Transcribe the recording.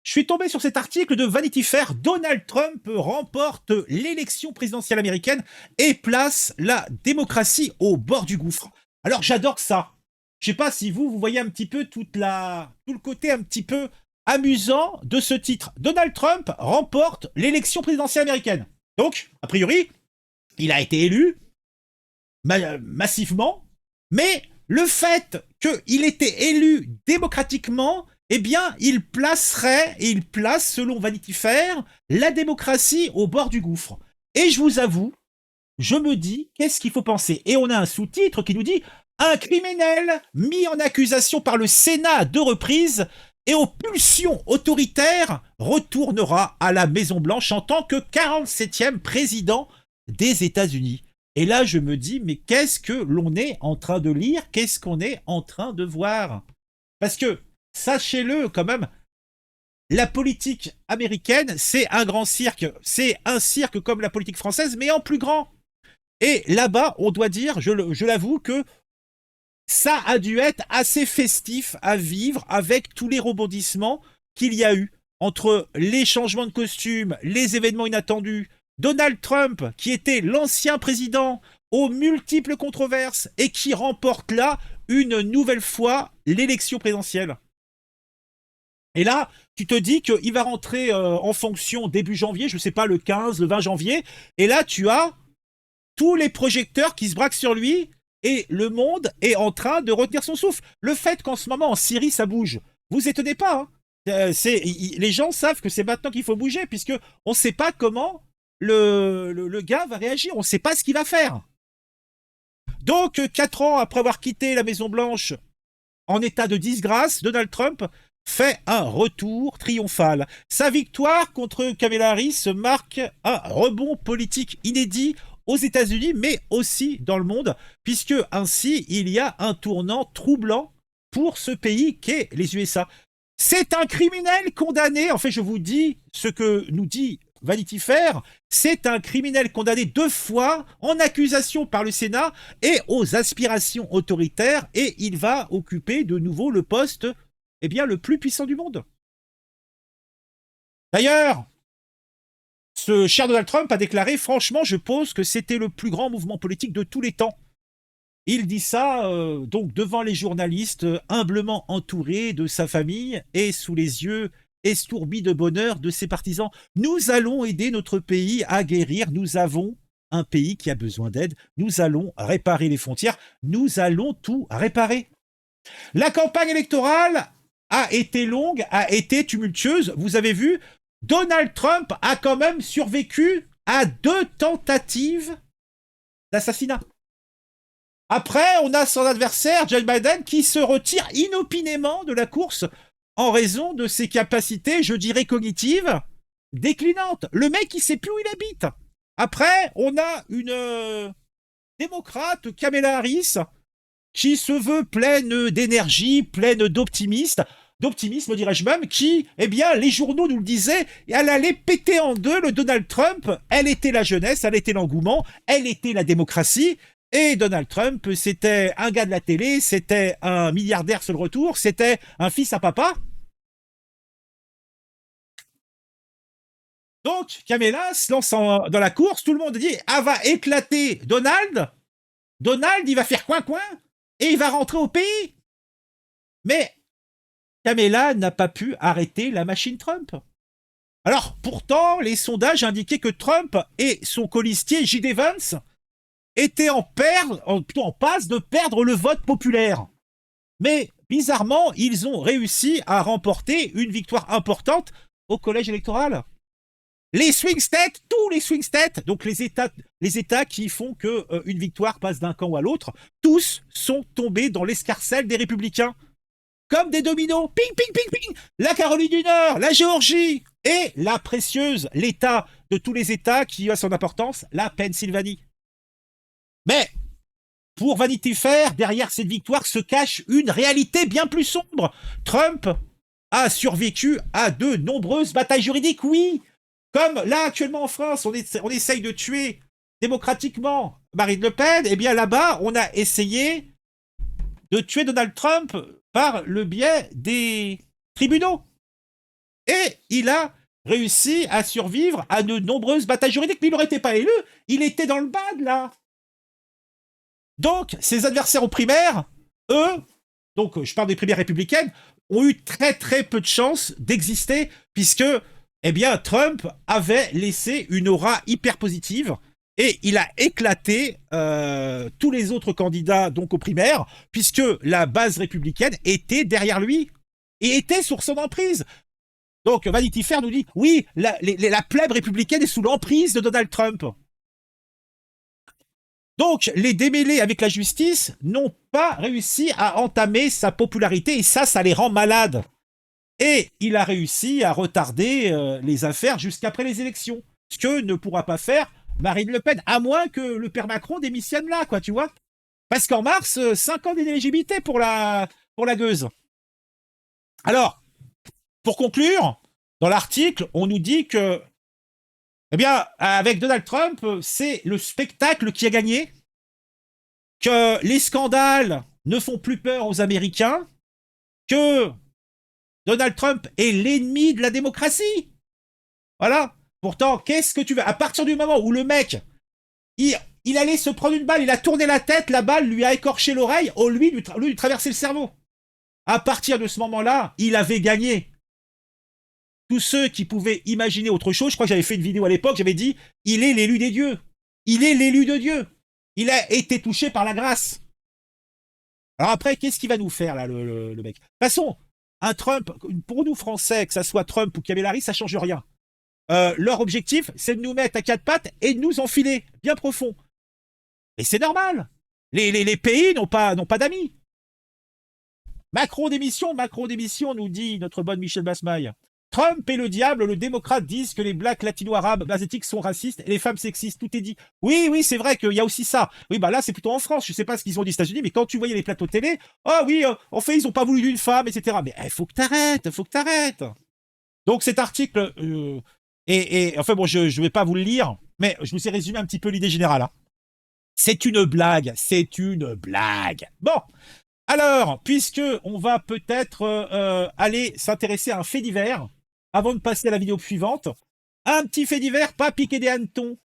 Je suis tombé sur cet article de Vanity Fair. Donald Trump remporte l'élection présidentielle américaine et place la démocratie au bord du gouffre. Alors j'adore ça. Je sais pas si vous voyez un petit peu tout le côté un petit peu amusant de ce titre. Donald Trump remporte l'élection présidentielle américaine. Donc, a priori, il a été élu massivement, mais le fait qu'il était élu démocratiquement, eh bien, il place, selon Vanity Fair, la démocratie au bord du gouffre. Et je vous avoue, je me dis, qu'est-ce qu'il faut penser? Et on a un sous-titre qui nous dit un criminel mis en accusation par le Sénat à 2 reprises et aux pulsions autoritaires retournera à la Maison-Blanche en tant que 47e président des États-Unis. Et là, je me dis, mais qu'est-ce que l'on est en train de lire? Qu'est-ce qu'on est en train de voir? Parce que, sachez-le quand même, la politique américaine, c'est un grand cirque. C'est un cirque comme la politique française, mais en plus grand. Et là-bas, on doit dire, je l'avoue, que ça a dû être assez festif à vivre avec tous les rebondissements qu'il y a eu entre les changements de costumes, les événements inattendus, Donald Trump, qui était l'ancien président aux multiples controverses et qui remporte là une nouvelle fois l'élection présidentielle. Et là, tu te dis qu'il va rentrer en fonction début janvier, je ne sais pas, le 15, le 20 janvier, et là, tu as tous les projecteurs qui se braquent sur lui et le monde est en train de retenir son souffle. Le fait qu'en ce moment, en Syrie, ça bouge, vous étonnez pas. Hein. Les gens savent que c'est maintenant qu'il faut bouger, puisque on ne sait pas comment le gars va réagir, on ne sait pas ce qu'il va faire. Donc, 4 ans après avoir quitté la Maison-Blanche en état de disgrâce, Donald Trump fait un retour triomphal. Sa victoire contre Kamala Harris marque un rebond politique inédit aux États-Unis, mais aussi dans le monde, puisque ainsi il y a un tournant troublant pour ce pays qu'est les USA. C'est un criminel condamné, en fait je vous dis ce que nous dit Vanity Fair, c'est un criminel condamné 2 fois en accusation par le Sénat et aux aspirations autoritaires, et il va occuper de nouveau le poste le plus puissant du monde. D'ailleurs, ce cher Donald Trump a déclaré, franchement, je pense que c'était le plus grand mouvement politique de tous les temps. Il dit ça donc devant les journalistes, humblement entouré de sa famille et sous les yeux estourbis de bonheur de ses partisans. Nous allons aider notre pays à guérir. Nous avons un pays qui a besoin d'aide. Nous allons réparer les frontières. Nous allons tout réparer. La campagne électorale a été longue, a été tumultueuse. Vous avez vu, Donald Trump a quand même survécu à 2 tentatives d'assassinat. Après, on a son adversaire, Joe Biden, qui se retire inopinément de la course en raison de ses capacités, je dirais, cognitives déclinantes. Le mec, il sait plus où il habite. Après, on a une démocrate, Kamala Harris, qui se veut pleine d'énergie, pleine d'optimisme, dirais-je même, qui, eh bien, les journaux nous le disaient, elle allait péter en deux le Donald Trump. Elle était la jeunesse, elle était l'engouement, elle était la démocratie. Et Donald Trump, c'était un gars de la télé, c'était un milliardaire sur le retour, c'était un fils à papa. Donc, Kamala se lance dans la course, tout le monde dit, elle va éclater Donald. Donald, il va faire coin-coin et il va rentrer au pays. Mais Kamala n'a pas pu arrêter la machine Trump. Alors, pourtant, les sondages indiquaient que Trump et son colistier J.D. Vance étaient en passe de perdre le vote populaire. Mais, bizarrement, ils ont réussi à remporter une victoire importante au collège électoral. Les swing states, tous les swing states, donc les États qui font qu'une victoire passe d'un camp à l'autre, tous sont tombés dans l'escarcelle des républicains. Comme des dominos, ping, ping, ping, ping, la Caroline du Nord, la Géorgie, et la précieuse, l'État de tous les États qui a son importance, la Pennsylvanie. Mais, pour Vanity Fair, derrière cette victoire se cache une réalité bien plus sombre. Trump a survécu à de nombreuses batailles juridiques, oui. Comme là, actuellement en France, on essaye de tuer démocratiquement Marine Le Pen, eh bien là-bas, on a essayé de tuer Donald Trump par le biais des tribunaux. Et il a réussi à survivre à de nombreuses batailles juridiques, mais il n'aurait été pas élu, il était dans le bad, là. Donc, ses adversaires aux primaires, eux, donc je parle des primaires républicaines, ont eu très très peu de chances d'exister, puisque, eh bien, Trump avait laissé une aura hyper positive, et il a éclaté tous les autres candidats donc aux primaires, puisque la base républicaine était derrière lui, et était sur son emprise. Donc Vanity Fair nous dit, oui, la plèbe républicaine est sous l'emprise de Donald Trump. Donc, les démêlés avec la justice n'ont pas réussi à entamer sa popularité et ça les rend malades. Et il a réussi à retarder les affaires jusqu'après les élections. Ce que ne pourra pas faire Marine Le Pen, à moins que le père Macron démissionne là, quoi, tu vois. Parce qu'en mars, 5 ans d'inéligibilité pour la gueuse. Alors, pour conclure, dans l'article, on nous dit que, eh bien, avec Donald Trump, c'est le spectacle qui a gagné, que les scandales ne font plus peur aux Américains, que Donald Trump est l'ennemi de la démocratie. Voilà. Pourtant, qu'est-ce que tu veux? À partir du moment où le mec, il allait se prendre une balle, il a tourné la tête, la balle lui a écorché l'oreille, au lui lui traverser le cerveau. À partir de ce moment-là, il avait gagné. Tous ceux qui pouvaient imaginer autre chose, je crois que j'avais fait une vidéo à l'époque, j'avais dit, il est l'élu des dieux. Il est l'élu de Dieu. Il a été touché par la grâce. Alors après, qu'est-ce qu'il va nous faire, là, le mec? De toute façon, un Trump, pour nous Français, que ça soit Trump ou Kamala Harris, ça change rien. Leur objectif, c'est de nous mettre à quatre pattes et de nous enfiler bien profond. Et c'est normal. Les pays n'ont pas d'amis. Macron démission, nous dit notre bonne Michel Basmaille. Trump et le diable, le démocrate disent que les blacks latino-arabes asiatiques sont racistes et les femmes sexistes, tout est dit. Oui, oui, c'est vrai qu'il y a aussi ça. Oui, bah là, c'est plutôt en France. Je sais pas ce qu'ils ont dit aux États-Unis, mais quand tu voyais les plateaux télé, ah oui, en fait, ils ont pas voulu d'une femme, etc. Mais faut que t'arrêtes, faut que t'arrêtes. Donc cet article, enfin bon, je vais pas vous le lire, mais je vous ai résumé un petit peu l'idée générale. Hein. C'est une blague, c'est une blague. Bon, alors, puisque on va peut-être aller s'intéresser à un fait divers, avant de passer à la vidéo suivante, un petit fait divers, pas piqué des hannetons.